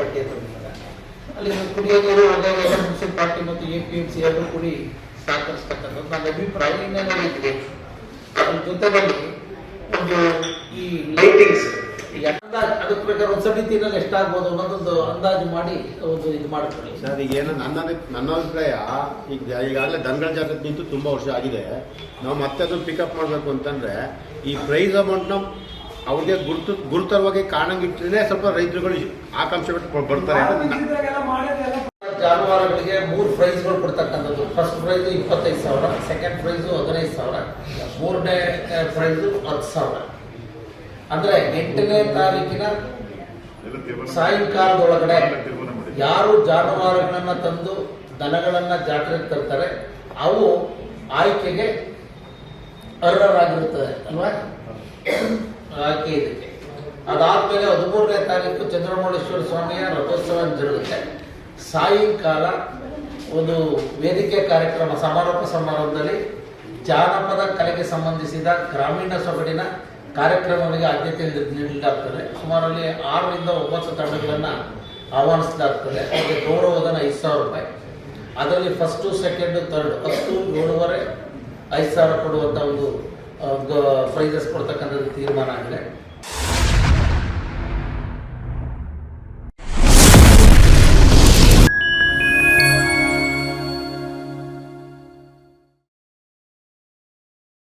Municipality ಹತ್ರ ಇದ್ದಾರೆ. ಅಲ್ಲಿ ಕುಡಿಯೋ ನೀರು ಹೋಗೋದೆಲ್ಲ ಮುನ್ಸಿಪಾಲಿಟಿ ಮತ್ತು APMC ಎರಡು ಕೂಡಿ ಸಹಕರಿಸ್ತಕ್ಕಂಥದ್ದು ನನ್ನ ಅಭಿಪ್ರಾಯ. ಇನ್ನೇನು ಹೇಳಿದ್ವಿ ಅದ್ರ ಜೊತೆಯಲ್ಲಿ ಒಂದು ಈ ಲೈಟಿಂಗ್ಸ್ ಅದ್ರ ಪ್ರಕಾರ ಒಂದು ಸಮಿತಿನಲ್ಲಿ ಎಷ್ಟಾಗ್ಬೋದು ಅನ್ನೋದೊಂದು ಅಂದಾಜು ಮಾಡಿ ಒಂದು ಇದು ಮಾಡ್ಕೊಳ್ಳಿ ಸರ್. ಈಗ ಏನು ನನ್ನ ಅಭಿಪ್ರಾಯ, ಈಗಾಗಲೇ ದನಗಳ ಜಾತ್ರೆ ನಿಂತು ತುಂಬ ವರ್ಷ ಆಗಿದೆ. ನಾವು ಮತ್ತೆ ಅದನ್ನು ಪಿಕಪ್ ಮಾಡಬೇಕು ಅಂತಂದರೆ ಈ ಪ್ರೈಸ್ ಅಮೌಂಟ್ನ ಅವ್ರಿಗೆ ಗುರುತರವಾಗಿ ಕಾಣಂಗಿಟ್ಟರೆ ಸ್ವಲ್ಪ ರೈತರುಗಳು ಆಕಾಂಕ್ಷೆ ಬರ್ತಾರೆ. ಜಾನುವಾರುಗಳಿಗೆ 3 ಪ್ರೈಸ್ಗಳು ಕೊಡ್ತಕ್ಕಂಥದ್ದು. ಫಸ್ಟ್ ಪ್ರೈಸ್ 25,000, ಸೆಕೆಂಡ್ ಪ್ರೈಸು 15,000, ಮೂರನೇ ಪ್ರೈಸು 10,000. ಅಂದ್ರೆ 8ನೇ ತಾರೀಕಿನ ಸಾಯಂಕಾಲದೊಳಗಡೆ ಯಾರು ಜಾನುವಾರುಗಳನ್ನ ತಂದು ದನಗಳನ್ನ ಜಾತ್ರೆಗೆ ತರ್ತಾರೆ ಅವು ಆಯ್ಕೆಗೆ ಅರ್ಹರಾಗಿರುತ್ತದೆ ಅಲ್ವಾ, ಆಯ್ಕೆ ಇದಕ್ಕೆ. ಅದಾದ್ಮೇಲೆ 13ನೇ ತಾರೀಕು ಚಂದ್ರಮೌಳೇಶ್ವರ ಸ್ವಾಮಿಯ ರಥೋತ್ಸವ ಜರುಗುತ್ತೆ. ಸಾಯಂಕಾಲ ಒಂದು ವೇದಿಕೆ ಕಾರ್ಯಕ್ರಮ, ಸಮಾರೋಪ ಸಮಾರಂಭದಲ್ಲಿ ಜಾನಪದ ಕಲೆಗೆ ಸಂಬಂಧಿಸಿದ ಗ್ರಾಮೀಣ ಸೊಗಡಿನ ಕಾರ್ಯಕ್ರಮಗಳಿಗೆ ಆದ್ಯತೆ ನೀಡಲಾಗ್ತದೆ. ಸುಮಾರಲ್ಲಿ 6 ರಿಂದ 9 ತಂಡಗಳನ್ನು ಆಹ್ವಾನಿಸಲಾಗ್ತದೆ. ಅವರಿಗೆ ಗೌರವಧನ 5,000 ರೂಪಾಯಿ. ಅದರಲ್ಲಿ ಫಸ್ಟು, ಸೆಕೆಂಡು, ಥರ್ಡ್ 10, 7,500, 5,000 ಕೊಡುವಂಥ ಒಂದು ಪ್ರೈಸಸ್ ಕೊಡ್ತಕ್ಕಂಥದ್ದು ತೀರ್ಮಾನ ಆಗಿದೆ.